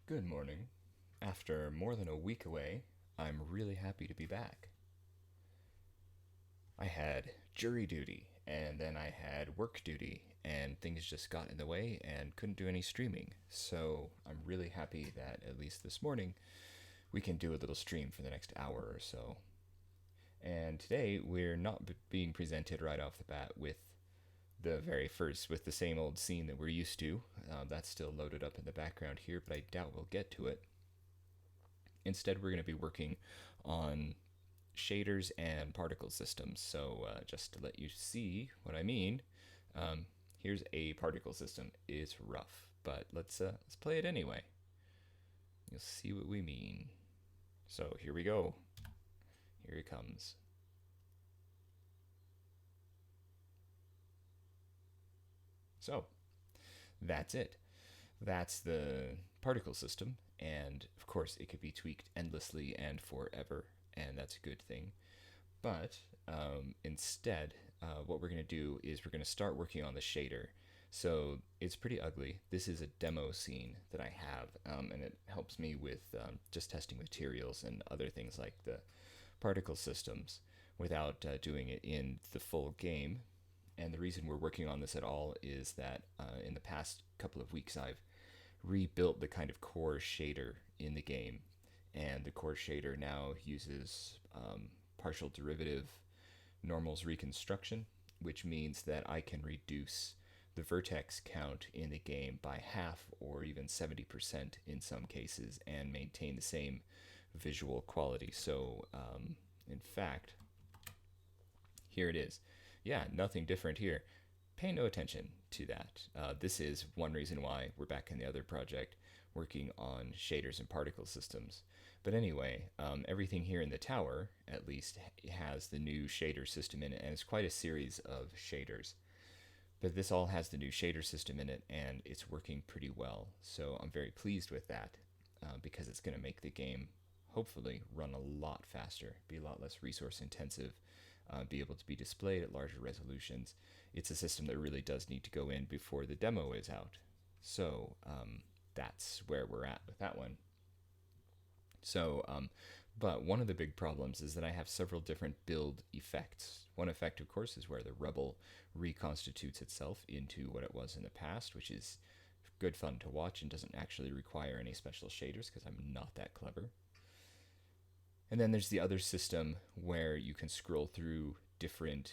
Good morning. After more than a week away, I'm really happy to be back. I had jury duty, and then I had work duty, and things just got in the way and couldn't do any streaming. So I'm really happy that at least this morning we can do a little stream for the next hour or so. And today we're not being presented right off the bat with the very first, with the same old scene that we're used to. That's still loaded up in the background here, but I doubt we'll get to it. Instead, we're going to be working on shaders and particle systems. So just to let you see what I mean, here's a particle system. It's rough, but let's play it anyway. You'll see what we mean. So here we go. Here it comes. So that's it. That's the particle system, and of course it could be tweaked endlessly and forever, and that's a good thing. But instead, what we're going to do is we're going to start working on the shader. So it's pretty ugly. This is a demo scene that I have, and it helps me with just testing materials and other things like the particle systems without doing it in the full game. And the reason we're working on this at all is that in the past couple of weeks I've rebuilt the kind of core shader in the game, and the core shader now uses partial derivative normals reconstruction, which means that I can reduce the vertex count in the game by half or even 70% in some cases and maintain the same visual quality. So in fact, here it is. Yeah, nothing different here. Pay no attention to that. This is one reason why we're back in the other project working on shaders and particle systems. But anyway, everything here in the tower, at least, has the new shader system in it, and it's quite a series of shaders. But this all has the new shader system in it, and it's working pretty well. So I'm very pleased with that because it's going to make the game, hopefully, run a lot faster, be a lot less resource intensive, be able to be displayed at larger resolutions. It's a system that really does need to go in before the demo is out. So that's where we're at with that one. So, but one of the big problems is that I have several different build effects. One effect, of course, is where the rebel reconstitutes itself into what it was in the past, which is good fun to watch and doesn't actually require any special shaders because I'm not that clever. And then there's the other system where you can scroll through different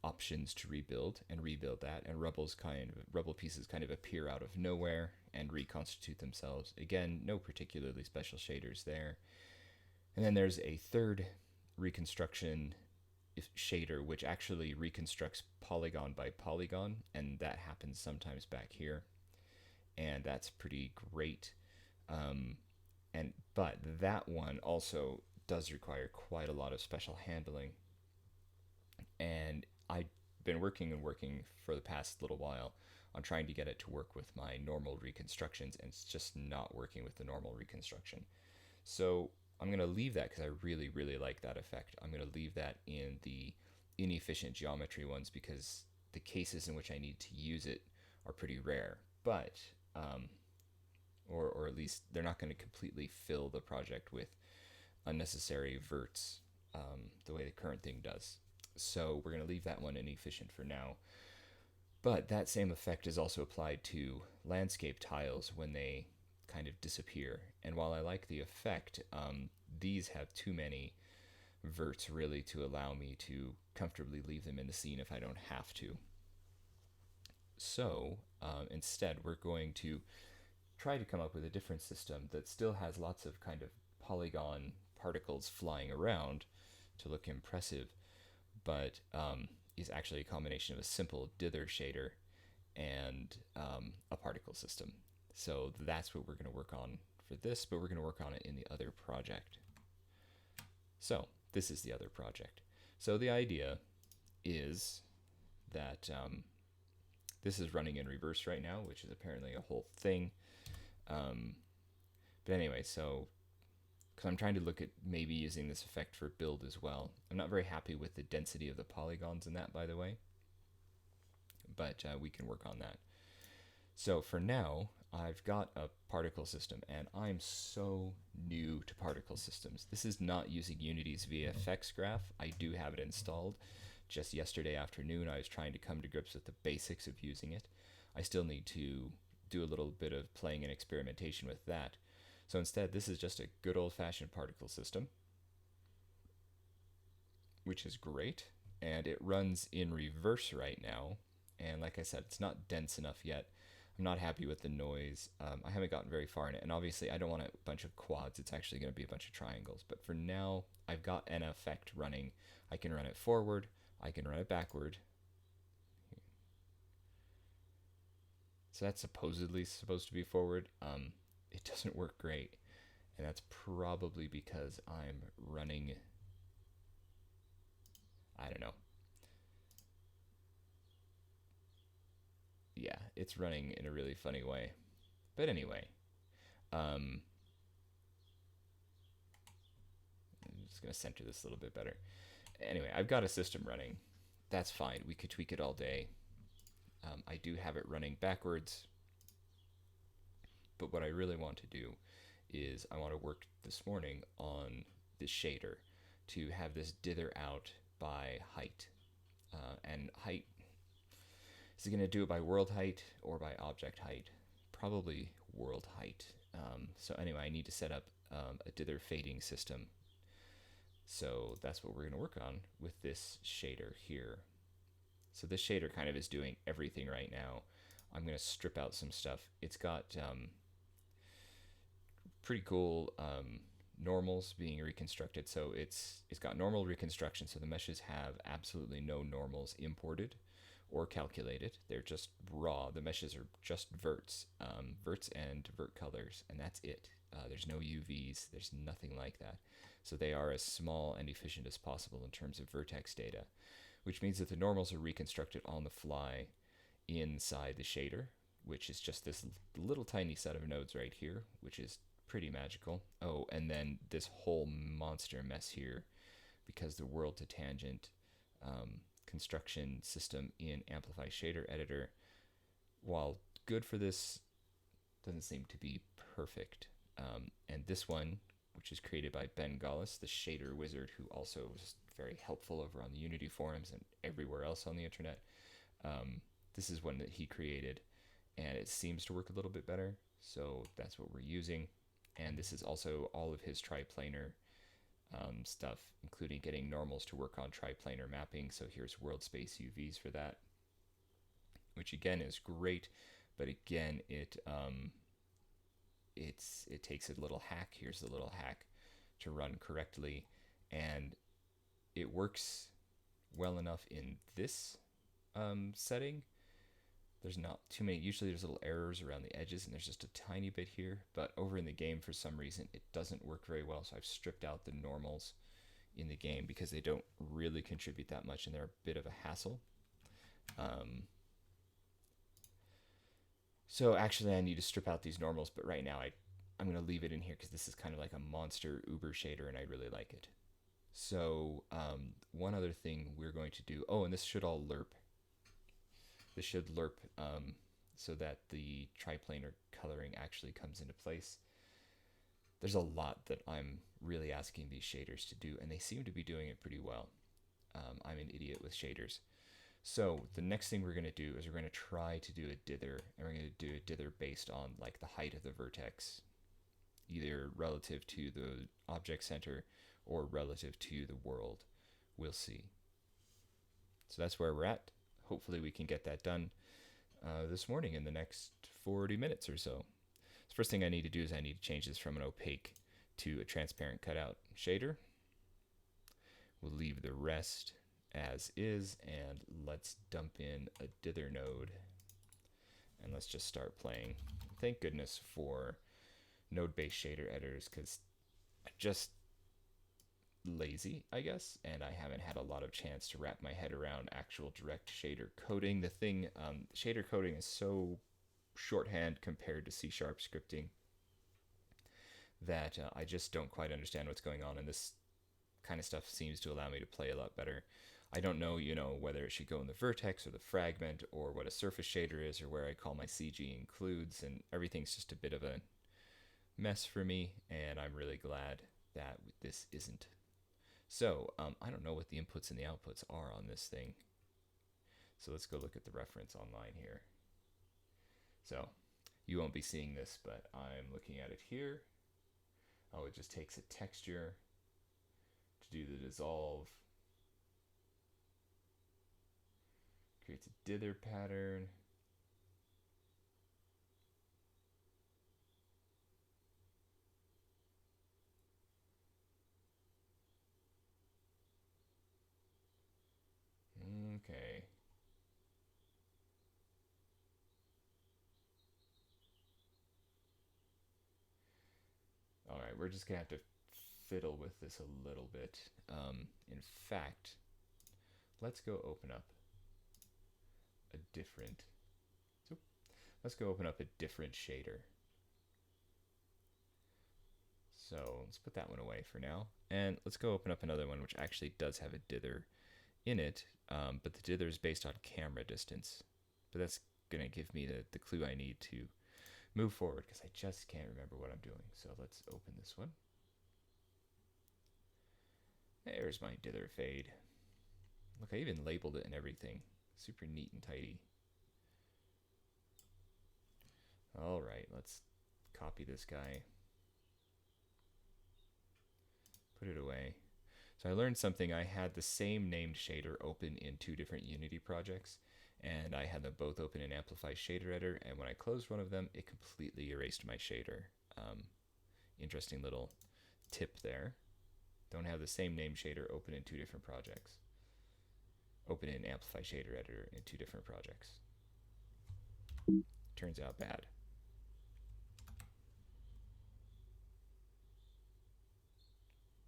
options to rebuild and rebuild that, and rebel pieces kind of appear out of nowhere and reconstitute themselves. Again, no particularly special shaders there. And then there's a third reconstruction shader which actually reconstructs polygon by polygon, and that happens sometimes back here, and that's pretty great. But that one also does require quite a lot of special handling, and I've been working for the past little while on trying to get it to work with my normal reconstructions, and it's just not working with the normal reconstruction. So I'm going to leave that because I really, really like that effect. I'm going to leave that in the inefficient geometry ones because the cases in which I need to use it are pretty rare, but or at least they're not going to completely fill the project with unnecessary verts the way the current thing does. So we're going to leave that one inefficient for now. But that same effect is also applied to landscape tiles when they kind of disappear. And while I like the effect, these have too many verts really to allow me to comfortably leave them in the scene if I don't have to. So instead, we're going to try to come up with a different system that still has lots of kind of polygon particles flying around to look impressive, but is actually a combination of a simple dither shader and a particle system. So that's what we're going to work on for this, but we're going to work on it in the other project. So this is the other project. So the idea is that this is running in reverse right now, which is apparently a whole thing. But anyway, so because I'm trying to look at maybe using this effect for build as well. I'm not very happy with the density of the polygons in that, by the way, but we can work on that. So for now, I've got a particle system, and I'm so new to particle systems. This is not using Unity's VFX graph. I do have it installed. Just yesterday afternoon, I was trying to come to grips with the basics of using it. I still need to do a little bit of playing and experimentation with that. So instead, this is just a good old-fashioned particle system, which is great, and it runs in reverse right now. And like I said, it's not dense enough yet. I'm not happy with the noise. I haven't gotten very far in it, and obviously I don't want a bunch of quads. It's actually going to be a bunch of triangles. But for now, I've got an effect running. I can run it forward. I can run it backward. So that's supposedly supposed to be forward. It doesn't work great, and that's probably because I'm running, I don't know. Yeah, it's running in a really funny way. But anyway, I'm just going to center this a little bit better. Anyway, I've got a system running. That's fine. We could tweak it all day. I do have it running backwards. But what I really want to do is I want to work this morning on the shader to have this dither out by height. And height, is it going to do it by world height or by object height? Probably world height. So anyway, I need to set up a dither fading system. So that's what we're going to work on with this shader here. So this shader kind of is doing everything right now. I'm going to strip out some stuff. It's got pretty cool normals being reconstructed. So it's got normal reconstruction. So the meshes have absolutely no normals imported or calculated. They're just raw. The meshes are just verts, verts and vert colors, and that's it. There's no UVs. There's nothing like that. So they are as small and efficient as possible in terms of vertex data, which means that the normals are reconstructed on the fly inside the shader, which is just this little tiny set of nodes right here, which is pretty magical. Oh, and then this whole monster mess here, because the world to tangent construction system in Amplify Shader Editor, while good for this, doesn't seem to be perfect. And this one, which is created by Ben Gaulis, the shader wizard, who also was very helpful over on the Unity forums and everywhere else on the internet. This is one that he created, and it seems to work a little bit better, so that's what we're using. And this is also all of his triplanar stuff, including getting normals to work on triplanar mapping. So here's world space UVs for that, which again is great, but again it takes a little hack. Here's the little hack to run correctly, and it works well enough in this setting. There's not too many. Usually there's little errors around the edges, and there's just a tiny bit here. But over in the game, for some reason, it doesn't work very well. So I've stripped out the normals in the game because they don't really contribute that much, and they're a bit of a hassle. So actually, I need to strip out these normals. But right now, I'm going to leave it in here because this is kind of like a monster Uber shader, and I really like it. So one other thing we're going to do. Oh, and this should all lerp. This should lerp so that the triplanar coloring actually comes into place. There's a lot that I'm really asking these shaders to do, and they seem to be doing it pretty well. I'm an idiot with shaders. So the next thing we're going to do is we're going to try to do a dither, and we're going to do a dither based on like the height of the vertex, either relative to the object center or relative to the world. We'll see. So that's where we're at. Hopefully we can get that done this morning in the next 40 minutes or so. The first thing I need to do is I need to change this from an opaque to a transparent cutout shader. We'll leave the rest as is, and let's dump in a dither node, and let's just start playing. Thank goodness for node-based shader editors, because I'm just lazy, I guess, and I haven't had a lot of chance to wrap my head around actual direct shader coding. The thing, shader coding is so shorthand compared to C# scripting that I just don't quite understand what's going on, and this kind of stuff seems to allow me to play a lot better. I don't know, whether it should go in the vertex or the fragment or what a surface shader is or where I call my CG includes, and everything's just a bit of a mess for me, and I'm really glad that this isn't. So I don't know what the inputs and the outputs are on this thing. So let's go look at the reference online here. So you won't be seeing this, but I'm looking at it here. Oh, it just takes a texture to do the dissolve. Creates a dither pattern. Okay. All right, we're just gonna have to fiddle with this a little bit. In fact, let's go open up a different. Let's go open up a different shader. So let's put that one away for now, and let's go open up another one which actually does have a dither in it, but the dither is based on camera distance. But that's gonna give me the clue I need to move forward because I just can't remember what I'm doing. So let's open this one. There's my dither fade. Look, I even labeled it and everything. Super neat and tidy. All right, let's copy this guy. Put it away. So I learned something. I had the same named shader open in two different Unity projects, and I had them both open in Amplify Shader Editor, and when I closed one of them, it completely erased my shader. Interesting little tip there. Don't have the same name shader open in two different projects. Open in Amplify Shader Editor in two different projects. Turns out bad.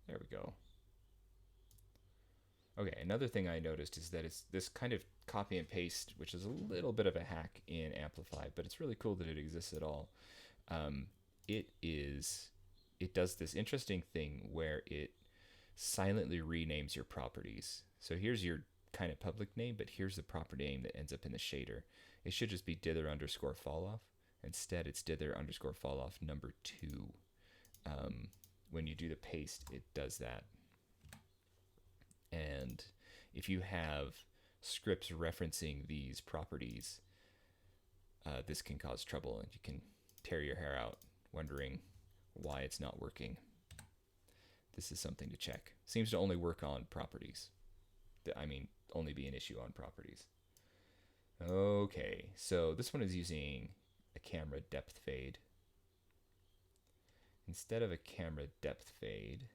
There we go. Okay, another thing I noticed is that it's this kind of copy and paste, which is a little bit of a hack in Amplify, but it's really cool that it exists at all. It does this interesting thing where it silently renames your properties. So here's your kind of public name, but here's the proper name that ends up in the shader. It should just be dither underscore falloff. Instead, it's dither underscore falloff number 2. When you do the paste, it does that. And if you have scripts referencing these properties, this can cause trouble, and you can tear your hair out wondering why it's not working. This is something to check. Seems to only work on properties. I mean, only be an issue on properties. Okay, so this one is using a camera depth fade. Instead of a camera depth fade,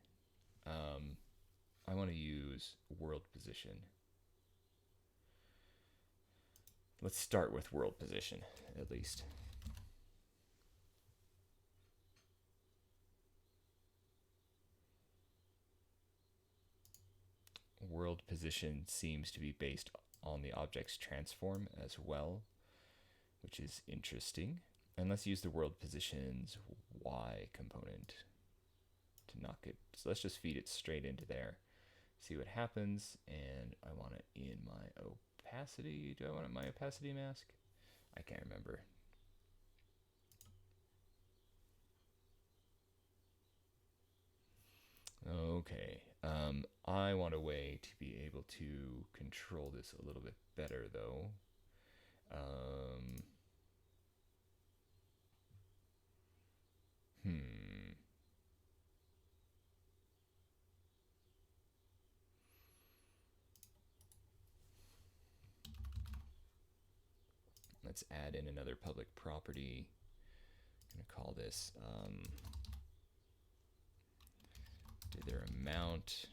I want to use world position. Let's start with world position, at least. World position seems to be based on the object's transform as well, which is interesting. And let's use the world position's Y component to knock it. So let's just feed it straight into there. See what happens. And I want it in my opacity. Do I want it in my opacity mask? I can't remember. Okay. I want a way to be able to control this a little bit better, though. Let's add in another public property. I'm going to call this dither amount.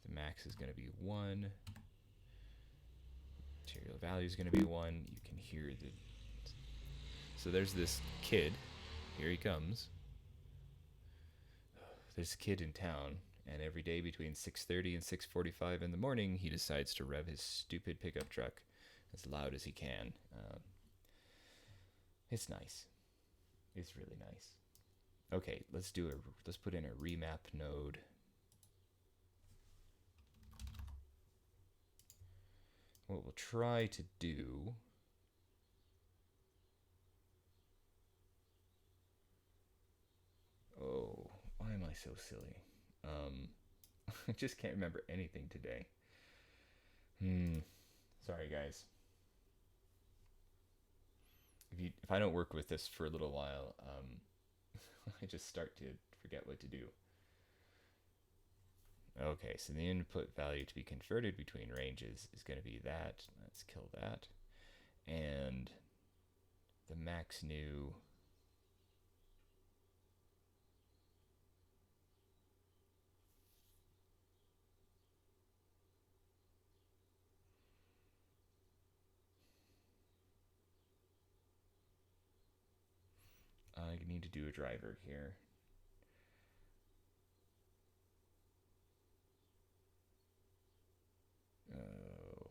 The max is going to be 1. Material value is going to be 1. You can hear the... So there's this kid. Here he comes. There's a kid in town, and every day between 6:30 and 6:45 in the morning, he decides to rev his stupid pickup truck as loud as he can. It's nice. is really nice. Okay, let's put in a remap node. What we'll try to do oh, why am I so silly? I just can't remember anything today. Sorry guys. If I don't work with this for a little while, I just start to forget what to do. Okay, so the input value to be converted between ranges is going to be that. Let's kill that. And the max new I need to do a driver here. Oh.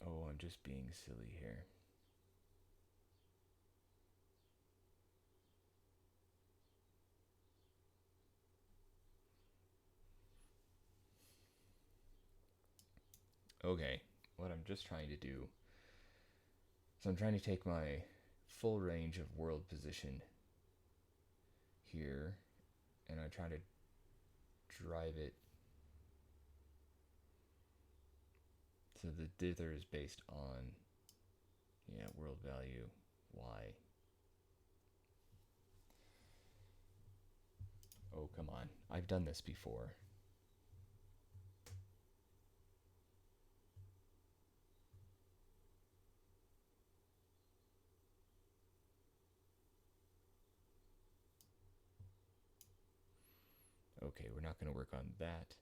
Oh, I'm just being silly here. Okay, what I'm just trying to do, so I'm trying to take my full range of world position here, and I try to drive it so the dither is based on, world value y. Oh, come on. I've done this before. Okay, we're not going to work on that.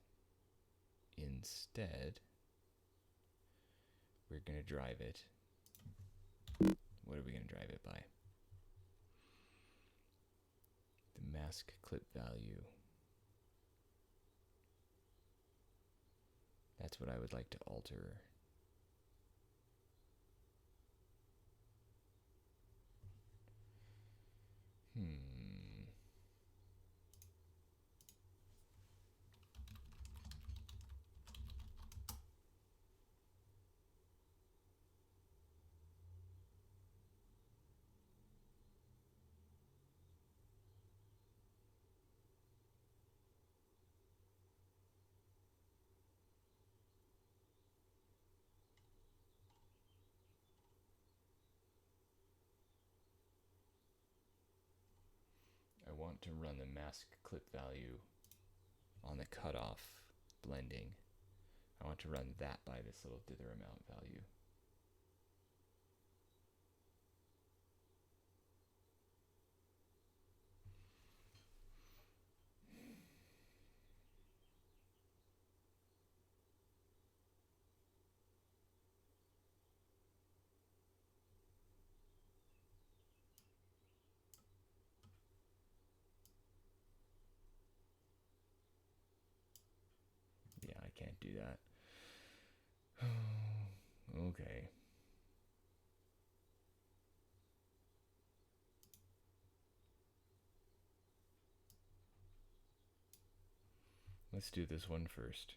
Instead, we're going to drive it. What are we going to drive it by? The mask clip value. That's what I would like to alter. I want to run the mask clip value on the cutoff blending. I want to run that by this little dither amount value. Yeah, I can't do that. Okay. Let's do this one first.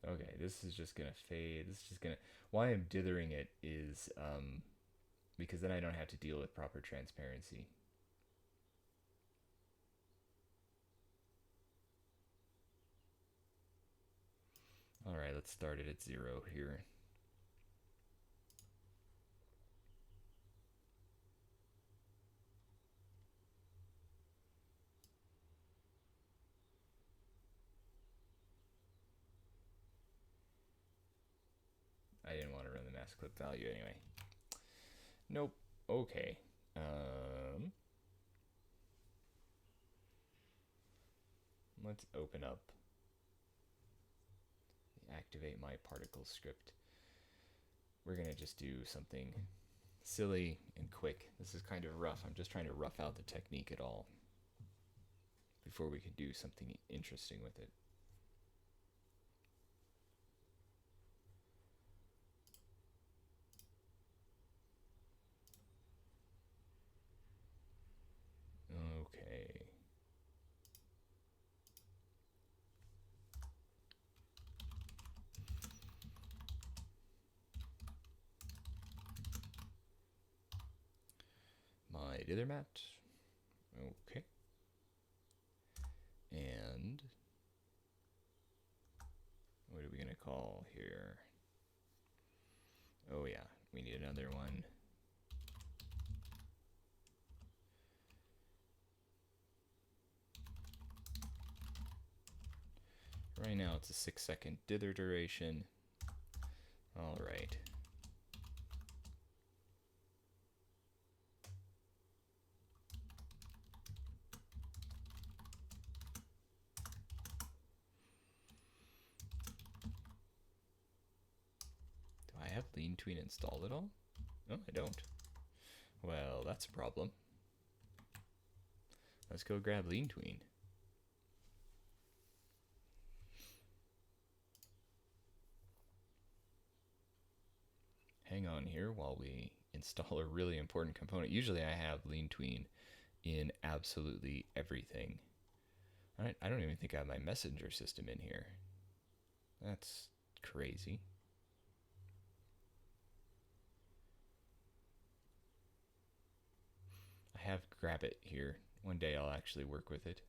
Okay, this is just gonna fade. This is just gonna. Why I'm dithering it is because then I don't have to deal with proper transparency. All right, let's start it at 0 here. I didn't want to run the mask clip value anyway. Nope. Okay. let's open up, activate my particle script. We're going to just do something silly and quick. This is kind of rough. I'm just trying to rough out the technique at all before we can do something interesting with it. Okay. My dither mat. Okay. And what are we going to call here? Oh yeah, we need another one. Right now it's a 6-second dither duration. All right. Do I have lean tween installed at all? No, I don't. Well, that's a problem. Let's go grab lean tween. Hang on here while we install a really important component. Usually I have lean tween in absolutely everything. I don't even think I have my messenger system in here. That's crazy. I have grab it here. One day I'll actually work with it.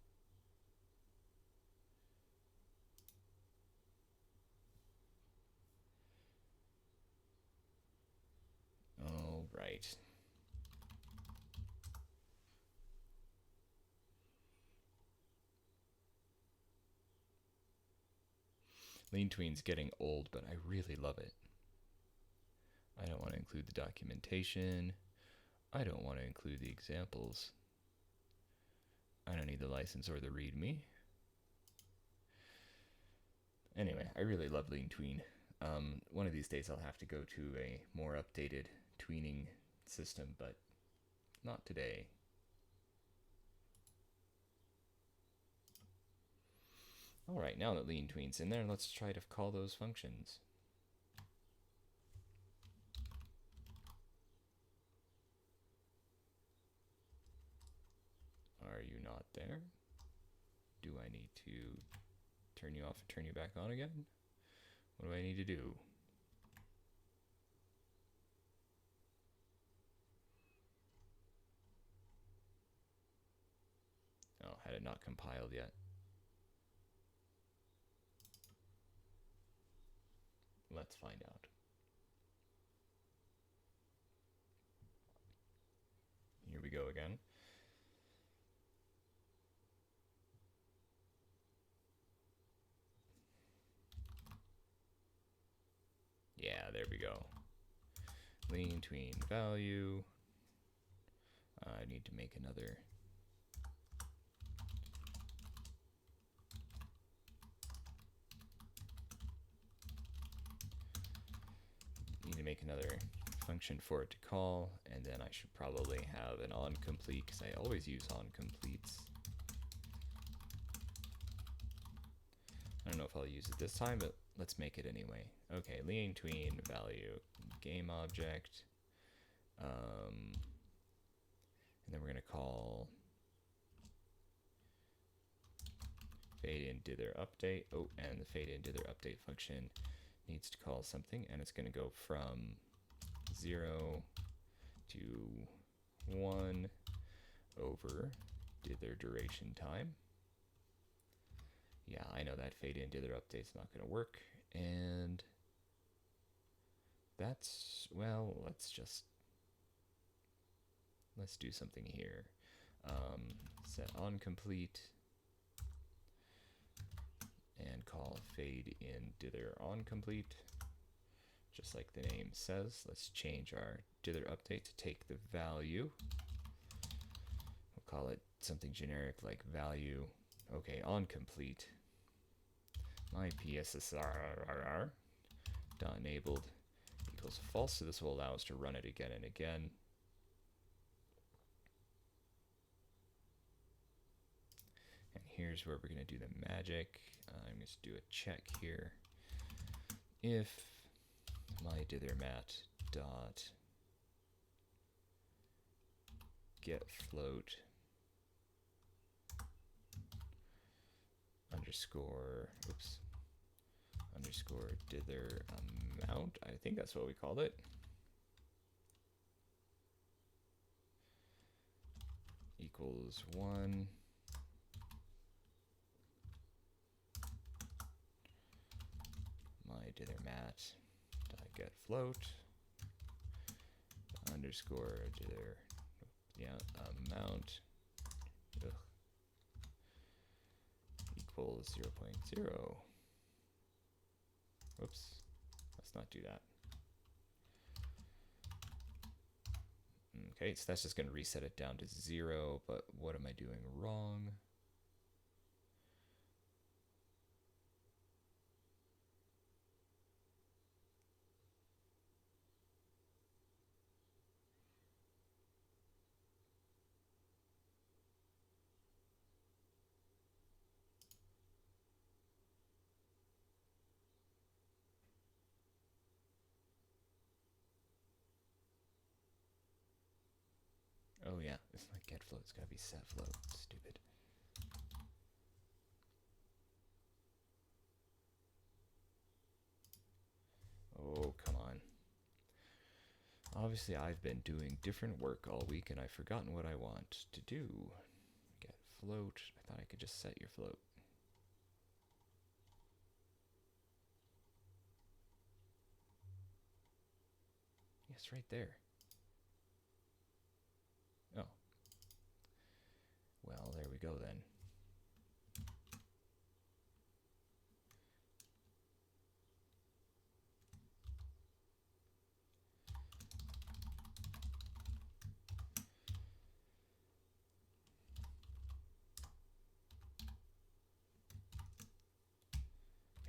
All right. Lean tween's getting old, but I really love it. I don't want to include the documentation. I don't want to include the examples. I don't need the license or the README. Anyway, I really love lean tween. One of these days I'll have to go to a more updated tweening system, but not today. All right, now that lean tween's in there, let's try to call those functions. Are you not there? Do I need to turn you off and turn you back on again? What do I need to do? Oh, had it not compiled yet. Let's find out. Here we go again. Yeah, there we go. Lean tween value. I need to make another. Need to make another function for it to call, and then I should probably have an onComplete because I always use onCompletes. I don't know if I'll use it this time, but let's make it anyway. Okay, lean tween value game object, and then we're gonna call fade in dither update. Oh, and the fade in dither update function needs to call something, and it's gonna go from 0 to 1 over dither duration time. Yeah, I know that fade in dither update's not going to work, and that's, well, let's do something here. Set onComplete and call fade in dither onComplete, just like the name says. Let's change our dither update to take the value. We'll call it something generic like value Okay, on complete. My PSSR dot enabled equals false, so this will allow us to run it again and again. And here's where we're going to do the magic. I'm going to do a check here. If my dithermat dot get float underscore underscore dither amount, I think that's what we called it, equals 1, my dithermat dot get float underscore dither amount equals 0.0. Whoops, let's not do that. Okay, so that's just going to reset it down to 0, but what am I doing wrong? Oh yeah, it's like get float, it's gotta be set float. Stupid. Oh, come on. Obviously I've been doing different work all week and I've forgotten what I want to do. Get float. I thought I could just set your float. Yes, right there. Oh. Well, there we go then.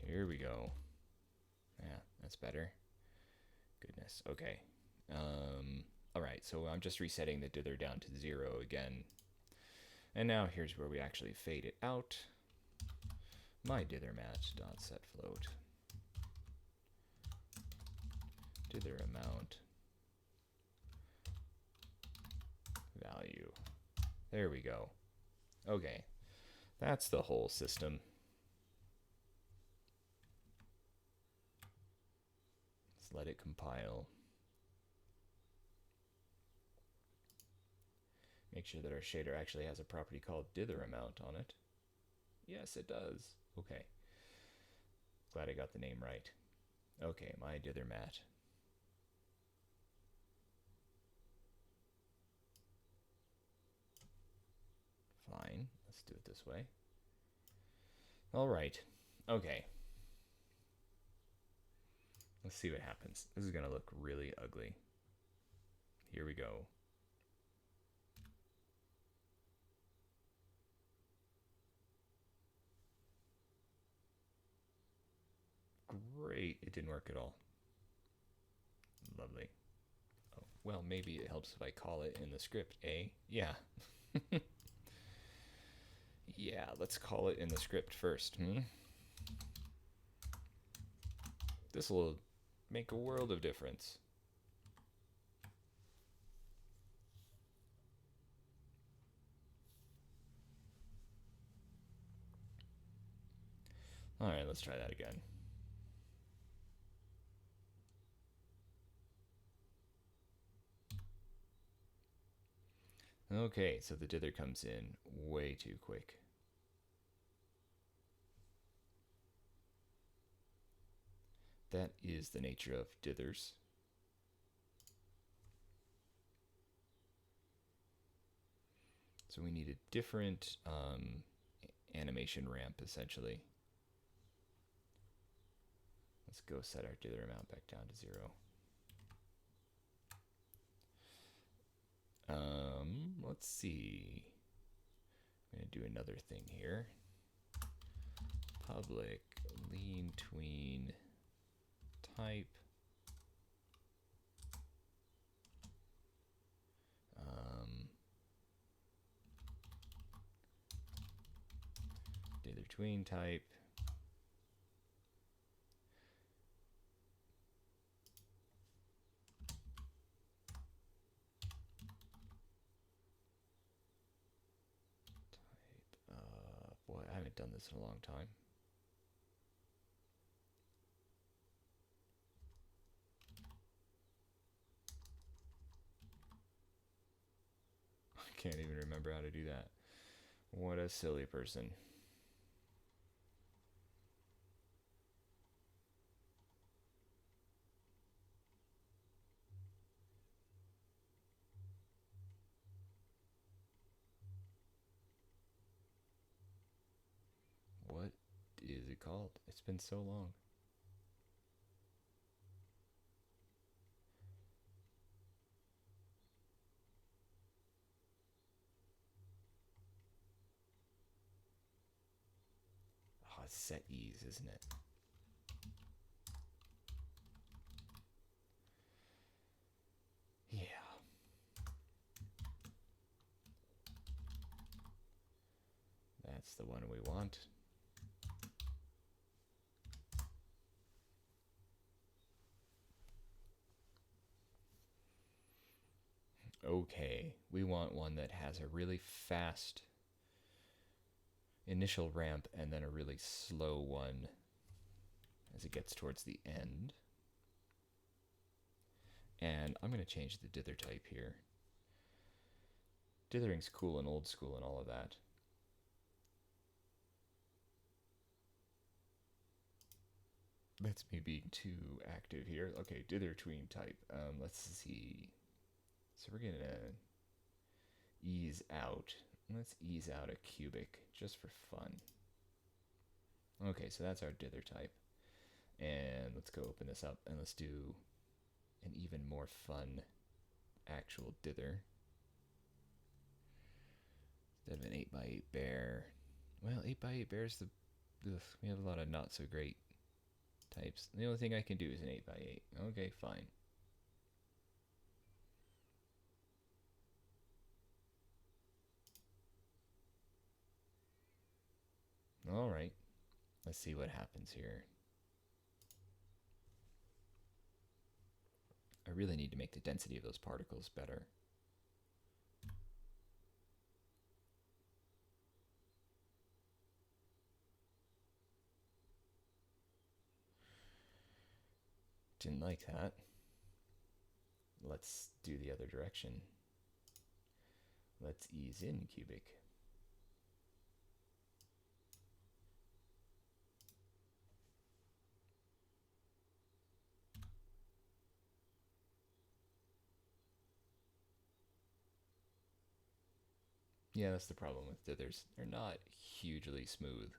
Here we go. Yeah, that's better. Goodness. Okay. All right, so I'm just resetting the dither down to 0 again. And now here's where we actually fade it out. My dithermat dot set float dither amount value. There we go. Okay, that's the whole system. Let's let it compile. Make sure that our shader actually has a property called dither amount on it. Yes, it does. Okay. Glad I got the name right. Okay, my dither mat. Fine, let's do it this way. All right. Okay. Let's see what happens. This is gonna look really ugly. Here we go. Great, it didn't work at all. Lovely. Oh, well, maybe it helps if I call it in the script, eh? Yeah. Yeah, let's call it in the script first. This will make a world of difference. All right, let's try that again. Okay, so the dither comes in way too quick. That is the nature of dithers. So we need a different animation ramp, essentially. Let's go set our dither amount back down to 0. Let's see. I'm going to do another thing here. public lean tween type dither tween type boy, I haven't done this in a long time. I can't even remember how to do that. What a silly person. What is it called? It's been so long. Oh, it's set ease, isn't it? Yeah. That's the one we want. Okay, we want one that has a really fast initial ramp and then a really slow one as it gets towards the end. And I'm going to change the dither type here. Dithering's cool and old school and all of that. That's me being too active here. Okay, dither tween type. Let's see. So we're gonna ease out. Let's ease out a cubic just for fun. Okay, so that's our dither type. And let's go open this up and let's do an even more fun actual dither. Instead of an 8x8 bear. Well, 8x8 bears we have a lot of not so great types. The only thing I can do is an 8x8. Okay, fine. All right, let's see what happens here. I really need to make the density of those particles better. Didn't like that. Let's do the other direction. Let's ease in cubic. Yeah, that's the problem with dithers. They're not hugely smooth.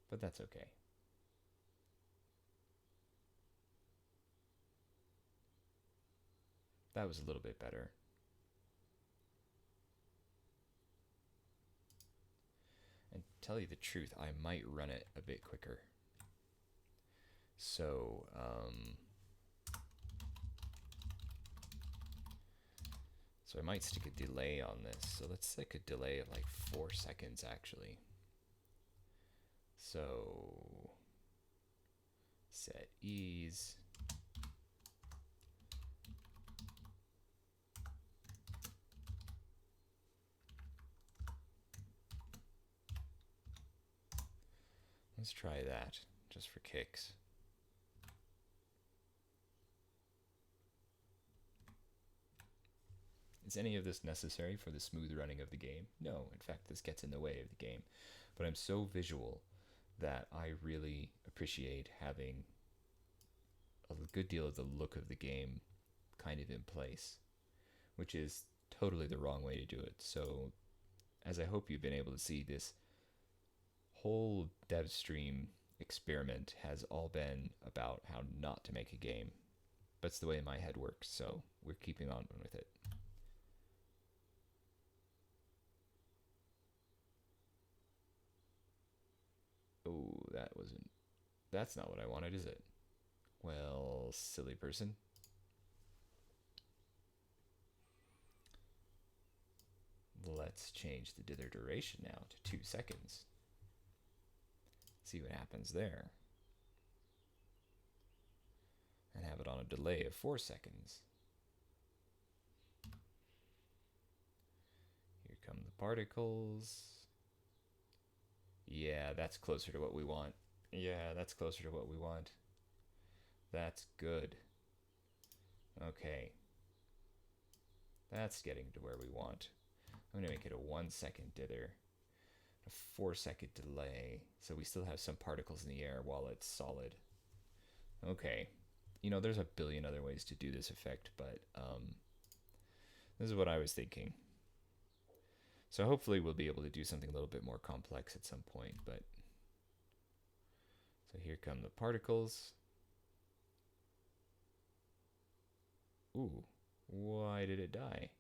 But that's okay. That was a little bit better. And tell you the truth, I might run it a bit quicker. So, so I might stick a delay on this. So let's stick a delay of like 4 seconds actually. So set ease. Let's try that just for kicks. Is any of this necessary for the smooth running of the game? No, in fact, this gets in the way of the game. But I'm so visual that I really appreciate having a good deal of the look of the game kind of in place, which is totally the wrong way to do it. So, as I hope you've been able to see, this whole dev stream experiment has all been about how not to make a game. But it's the way my head works, so we're keeping on with it. that's not what I wanted, is it? Well, silly person. Let's change the dither duration now to 2 seconds. See what happens there. And have it on a delay of 4 seconds. Here come the particles. Yeah, that's closer to what we want. Yeah, that's closer to what we want. That's good. Okay. That's getting to where we want. I'm going to make it a 1 second dither, a 4 second delay, so we still have some particles in the air while it's solid. Okay. You know, there's a billion other ways to do this effect, but this is what I was thinking. So hopefully we'll be able to do something a little bit more complex at some point, but so here come the particles. Ooh, why did it die?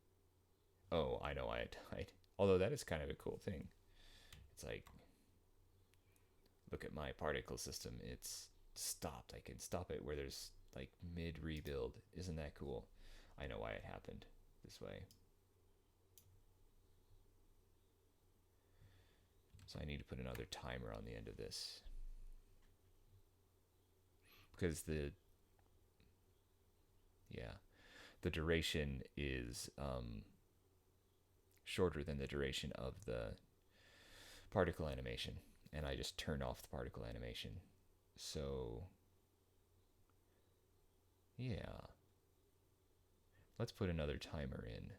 Oh, I know why it died. Although that is kind of a cool thing. It's like, look at my particle system. It's stopped. I can stop it where there's like mid rebuild. Isn't that cool? I know why it happened this way. So I need to put another timer on the end of this. Because the duration is shorter than the duration of the particle animation, and I just turned off the particle animation. So yeah, let's put another timer in.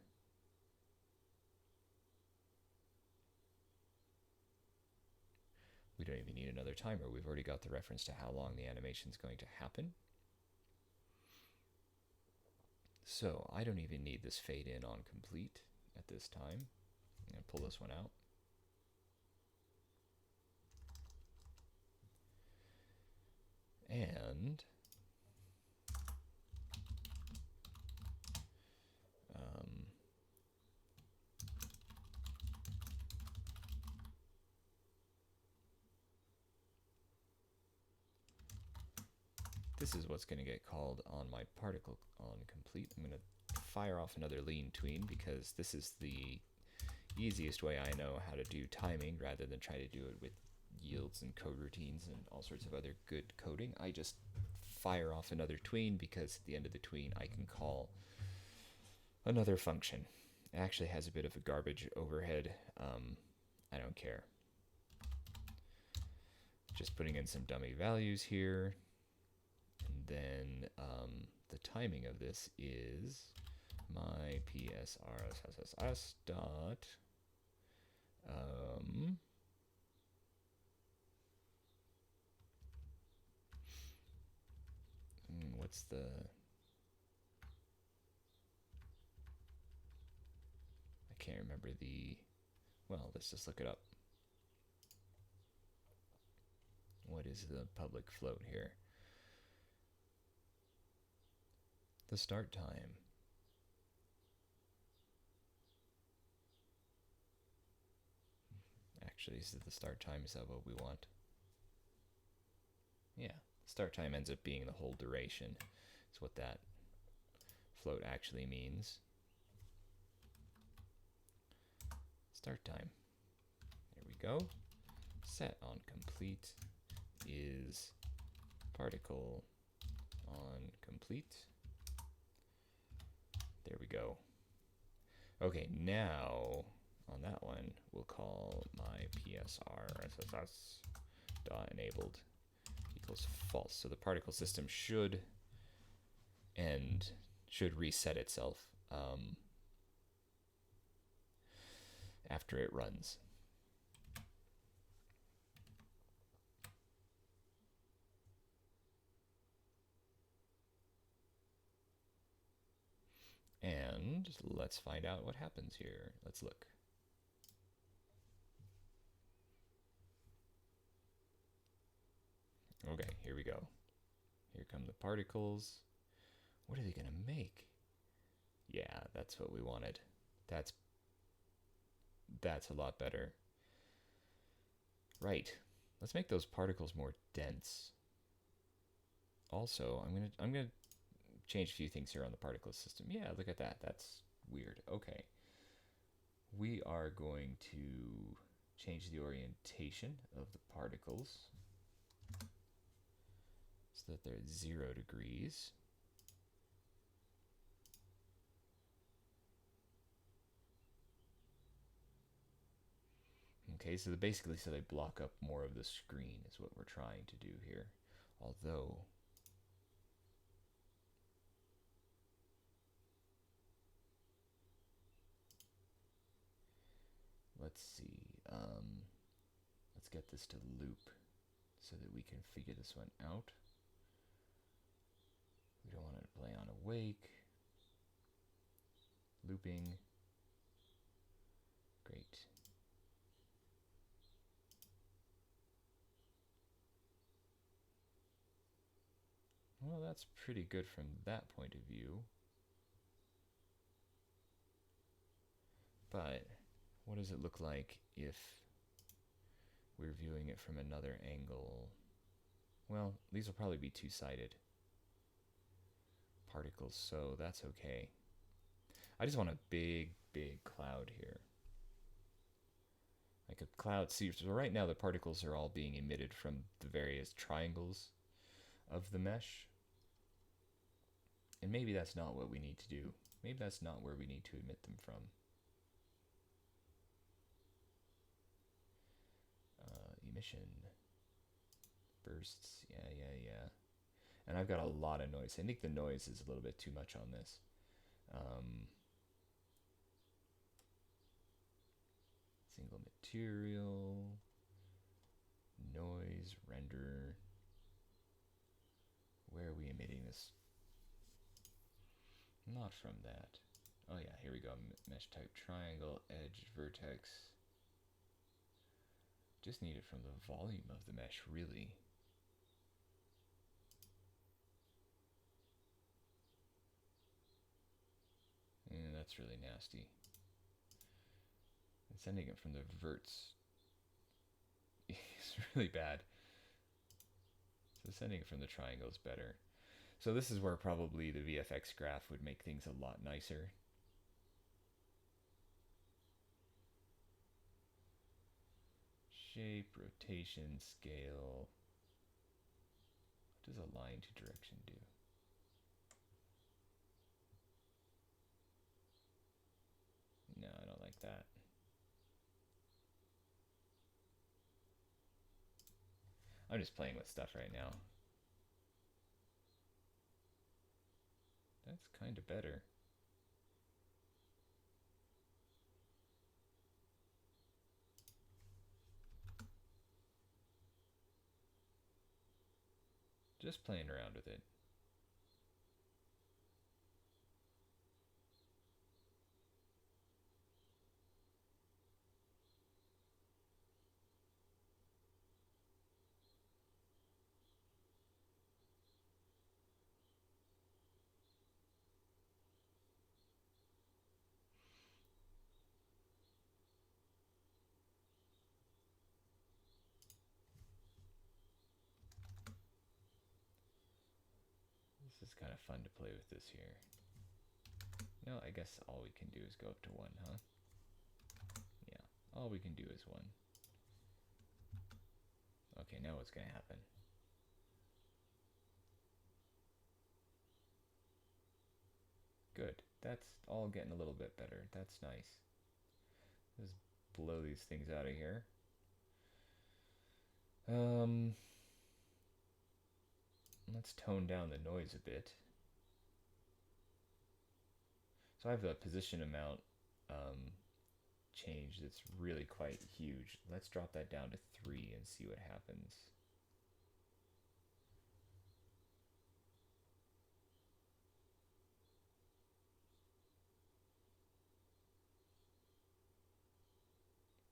We don't even need another timer. We've already got the reference to how long the animation is going to happen. So I don't even need this fade in on complete at this time. I'm going to pull this one out. And this is what's going to get called on my particle on complete. I'm going to fire off another lean tween because this is the easiest way I know how to do timing rather than try to do it with yields and code routines and all sorts of other good coding. I just fire off another tween because at the end of the tween I can call another function. It actually has a bit of a garbage overhead. I don't care. Just putting in some dummy values here. And then the timing of this is my PSRSSS dot what's the I can't remember the well, let's just look it up. What is the public float here? The start time. Actually, is it the start time? Is that what we want? Yeah, start time ends up being the whole duration. It's what that float actually means. Start time. There we go. Set on complete is particle on complete. There we go. Okay, now on that one, we'll call my PSRSSS dot enabled equals false. So the particle system should reset itself after it runs. And let's find out what happens here. Let's look. Okay, here we go. Here come the particles. What are they going to make? Yeah, that's what we wanted. That's a lot better. Right. Let's make those particles more dense. Also, I'm gonna change a few things here on the particle system. Yeah, look at that. That's weird. Okay. We are going to change the orientation of the particles so that they're at 0 degrees. Okay, so basically so they block up more of the screen is what we're trying to do here. Although, let's see, let's get this to loop so that we can figure this one out. We don't want it to play on awake. Looping. Great. Well, that's pretty good from that point of view. But what does it look like if we're viewing it from another angle? Well, these will probably be two-sided particles, so that's okay. I just want a big, big cloud here. Like a cloud. See, so right now the particles are all being emitted from the various triangles of the mesh. And maybe that's not what we need to do. Maybe that's not where we need to emit them from. Emission. Bursts. Yeah. And I've got a lot of noise. I think the noise is a little bit too much on this. Single material. Noise. Render. Where are we emitting this? Not from that. Oh yeah, here we go. Mesh type triangle, edge, vertex. Just need it from the volume of the mesh, really. That's really nasty. And sending it from the verts is really bad. So sending it from the triangle is better. So this is where probably the VFX graph would make things a lot nicer. Shape, rotation, scale. What does align to direction do? No, I don't like that. I'm just playing with stuff right now. That's kind of better. Just playing around with it. This is kind of fun to play with this here. No, I guess all we can do is go up to 1, huh? Yeah, all we can do is 1. Okay, now what's going to happen? Good. That's all getting a little bit better. That's nice. Just blow these things out of here. Let's tone down the noise a bit. So I have a position amount change that's really quite huge. Let's drop that down to 3 and see what happens.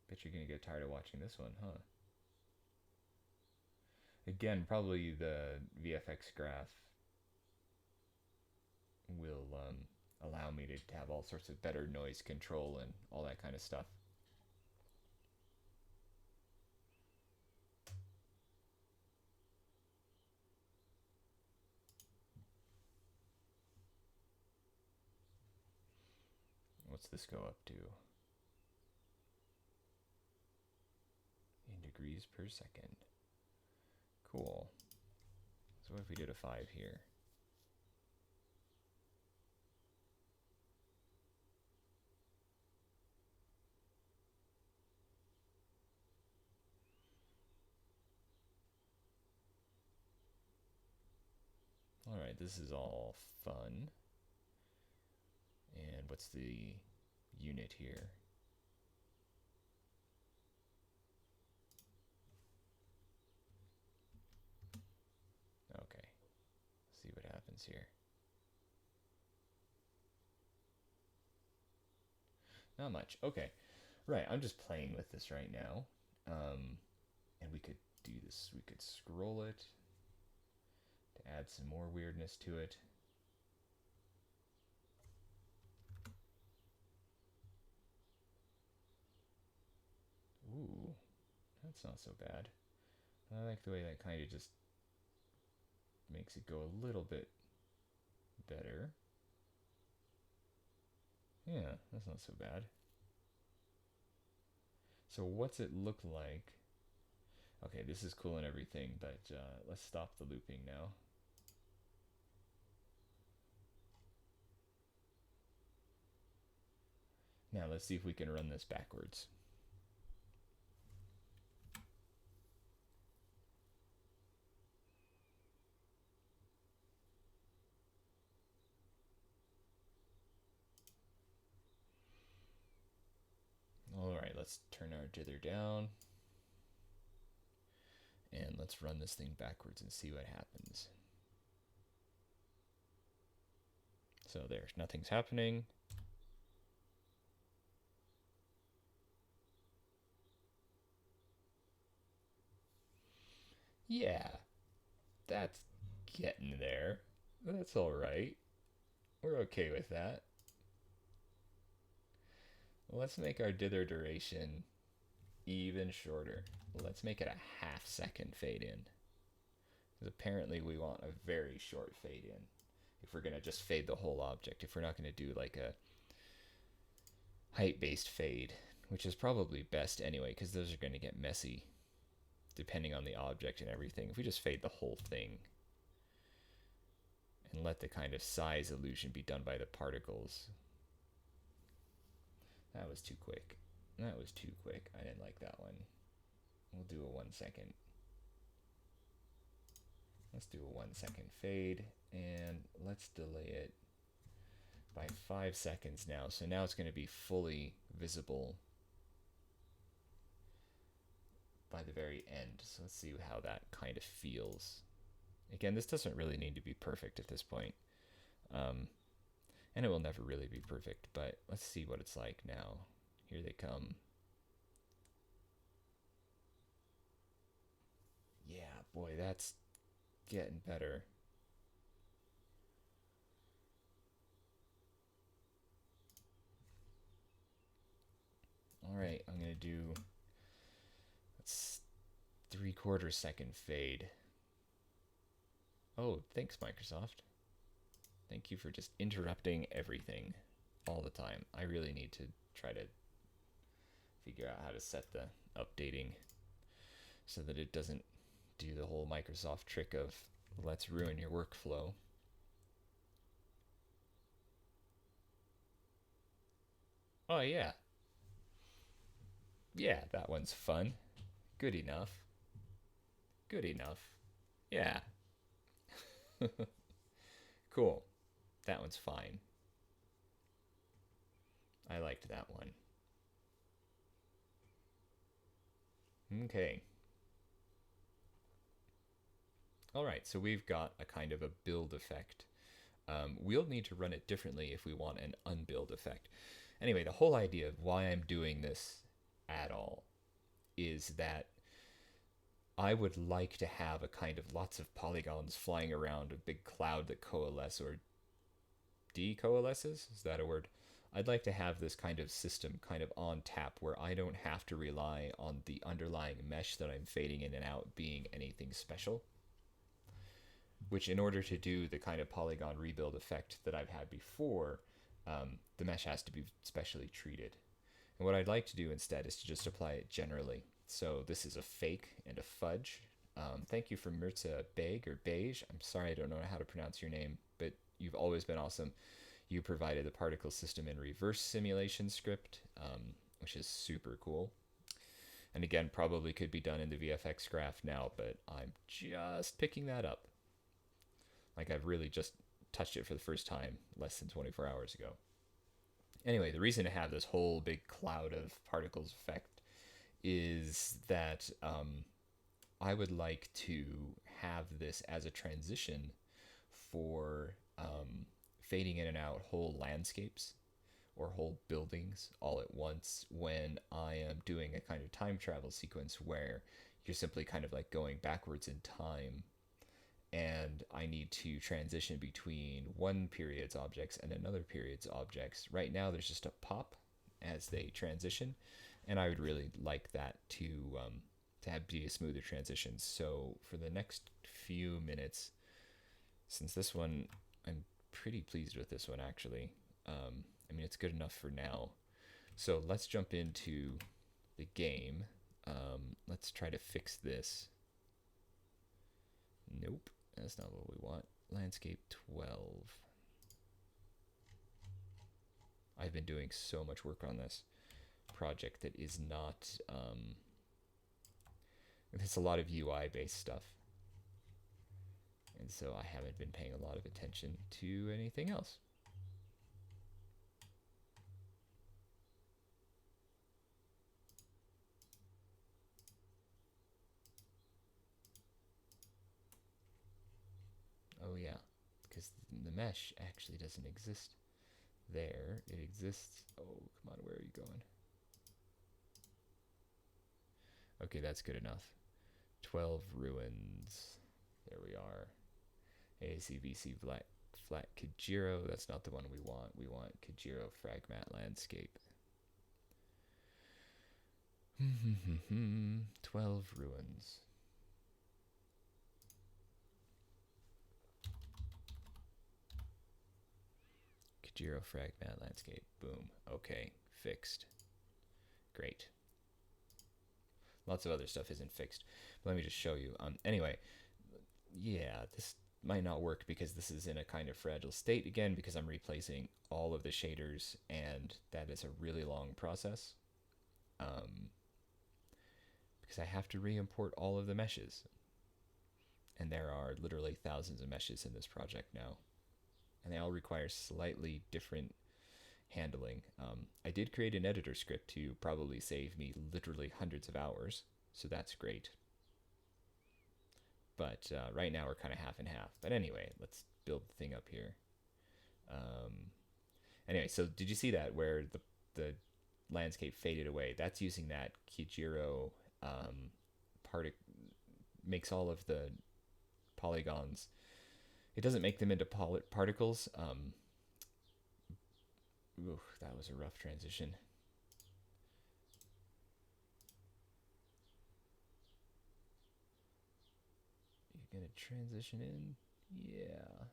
Bet you're gonna get tired of watching this one, huh? Again, probably the VFX graph will allow me to have all sorts of better noise control and all that kind of stuff. What's this go up to? In degrees per second. Cool. So what if we did a 5 here? All right, this is all fun. And what's the unit here? Okay, see what happens here. Not much. Okay, right, I'm just playing with this right now. And we could do this. We could scroll it to add some more weirdness to it. Ooh, that's not so bad. I like the way that kind of just makes it go a little bit better. Yeah, that's not so bad. So what's it look like? Okay, this is cool and everything, but let's stop the looping now. Now let's see if we can run this backwards. All right, let's turn our dither down. And let's run this thing backwards and see what happens. So there's nothing's happening. Yeah, that's getting there. That's all right. We're okay with that. Let's make our dither duration even shorter. Let's make it a ½ second fade in. Because apparently we want a very short fade in. If we're going to just fade the whole object. If we're not going to do like a height-based fade, which is probably best anyway, because those are going to get messy depending on the object and everything. If we just fade the whole thing and let the kind of size illusion be done by the particles. That was too quick. That was too quick. I didn't like that one. We'll do a 1 second. Let's do a 1 second fade, and let's delay it by 5 seconds now. So now it's going to be fully visible by the very end. So let's see how that kind of feels. Again, this doesn't really need to be perfect at this point. And it will never really be perfect, but let's see what it's like now. Here they come. Yeah, boy, that's getting better. All right, I'm gonna do, let's 3/4 second fade. Oh, thanks, Microsoft. Thank you for just interrupting everything all the time. I really need to try to figure out how to set the updating so that it doesn't do the whole Microsoft trick of let's ruin your workflow. Oh, yeah. Yeah, that one's fun. Good enough. Good enough. Yeah. Cool. That one's fine. I liked that one. Okay. All right, so we've got a kind of a build effect. We'll need to run it differently if we want an unbuild effect. Anyway, the whole idea of why I'm doing this at all is that I would like to have a kind of lots of polygons flying around, a big cloud that coalesce or decoalesces. Is that a word? I'd like to have this kind of system kind of on tap where I don't have to rely on the underlying mesh that I'm fading in and out being anything special. Which, in order to do the kind of polygon rebuild effect that I've had before, the mesh has to be specially treated. And what I'd like to do instead is to just apply it generally. So this is a fake and a fudge. Thank you for Mirza Beg or Beige. I'm sorry, I don't know how to pronounce your name, but you've always been awesome. You provided the particle system in reverse simulation script, which is super cool. And again, probably could be done in the VFX graph now, but I'm just picking that up. Like I've really just touched it for the first time less than 24 hours ago. Anyway, the reason to have this whole big cloud of particles effect is that I would like to have this as a transition for fading in and out whole landscapes or whole buildings all at once when I am doing a kind of time travel sequence where you're simply kind of like going backwards in time, and I need to transition between one period's objects and another period's objects. Right now there's just a pop as they transition, and I would really like that to have be a smoother transition. So for the next few minutes, since this one, I'm pretty pleased with this one actually. I mean, it's good enough for now. So let's jump into the game. Let's try to fix this. Nope, that's not what we want. Landscape 12. I've been doing so much work on this project that is not, it's a lot of UI based stuff. And so I haven't been paying a lot of attention to anything else. Oh yeah, because the mesh actually doesn't exist there. It exists. Oh, come on, where are you going? Okay, that's good enough. 12 ruins. There we are. ACVC flat Kajiro. That's not the one we want. We want Kajiro fragment landscape. 12 ruins. Kajiro fragment landscape. Boom. Okay, fixed. Great. Lots of other stuff isn't fixed. But let me just show you. Anyway, yeah, this might not work because this is in a kind of fragile state again because I'm replacing all of the shaders, and that is a really long process. Because I have to re-import all of the meshes. And there are literally thousands of meshes in this project now. And they all require slightly different handling. I did create an editor script to probably save me literally hundreds of hours, so that's great. But right now we're kind of half and half. But anyway, let's build the thing up here. Anyway, so did you see that where the landscape faded away? That's using that Kijiro makes all of the polygons. It doesn't make them into particles. Ooh, that was a rough transition. You're gonna transition in? Yeah.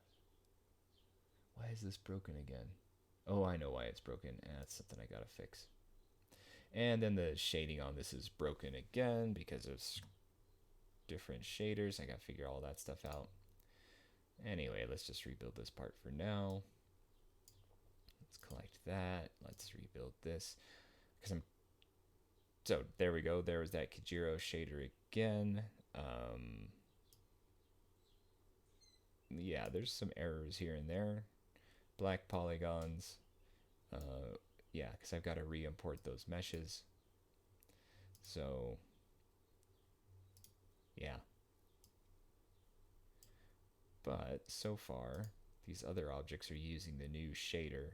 Why is this broken again? Oh, I know why it's broken. That's something I gotta fix. And then the shading on this is broken again because of different shaders. I gotta figure all that stuff out. Anyway, let's just rebuild this part for now. Let's collect that. Let's rebuild this. So there we go. There was that Kajiro shader again. Yeah, there's some errors here and there. Black polygons. Yeah, because I've got to re-import those meshes. So, yeah. But so far, these other objects are using the new shader.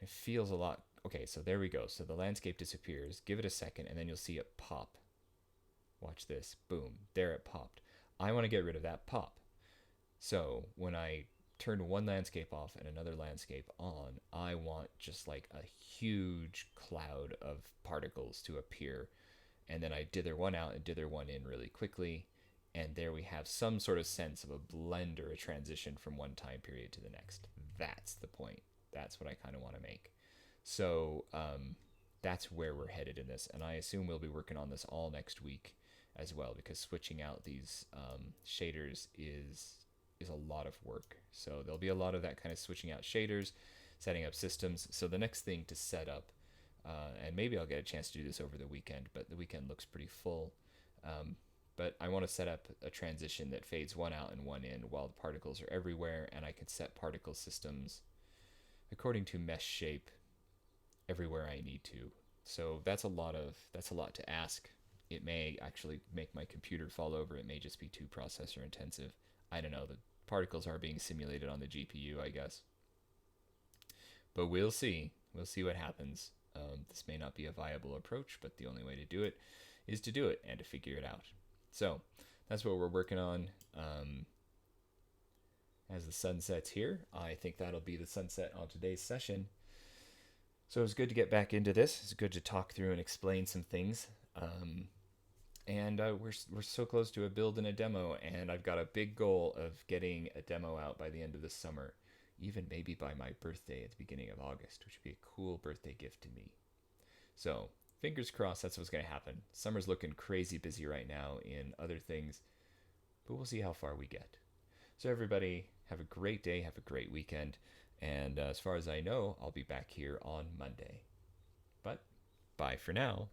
It feels a lot. Okay, so there we go. So the landscape disappears. Give it a second, and then you'll see it pop. Watch this. Boom. There it popped. I want to get rid of that pop. So when I turn one landscape off and another landscape on, I want just like a huge cloud of particles to appear. And then I dither one out and dither one in really quickly. And there we have some sort of sense of a blend or a transition from one time period to the next. That's the point. That's what I kind of want to make. So that's where we're headed in this, and I assume we'll be working on this all next week as well, because switching out these shaders is a lot of work. So there'll be a lot of that kind of switching out shaders, setting up systems. So the next thing to set up, and maybe I'll get a chance to do this over the weekend, but the weekend looks pretty full. But I want to set up a transition that fades one out and one in while the particles are everywhere, and I can set particle systems according to mesh shape everywhere I need to. So that's a lot to ask. It may actually make my computer fall over. It may just be too processor intensive. I don't know. The particles are being simulated on the GPU, I guess. But we'll see. We'll see what happens. This may not be a viable approach, but the only way to do it is to do it and to figure it out. So that's what we're working on. As the sun sets here, I think that'll be the sunset on today's session. So it was good to get back into this. It's good to talk through and explain some things. And we're so close to a build and a demo, and I've got a big goal of getting a demo out by the end of the summer, even maybe by my birthday at the beginning of August, which would be a cool birthday gift to me. So fingers crossed that's what's going to happen. Summer's looking crazy busy right now in other things, but we'll see how far we get. So everybody, have a great day, have a great weekend, and as far as I know, I'll be back here on Monday. But bye for now.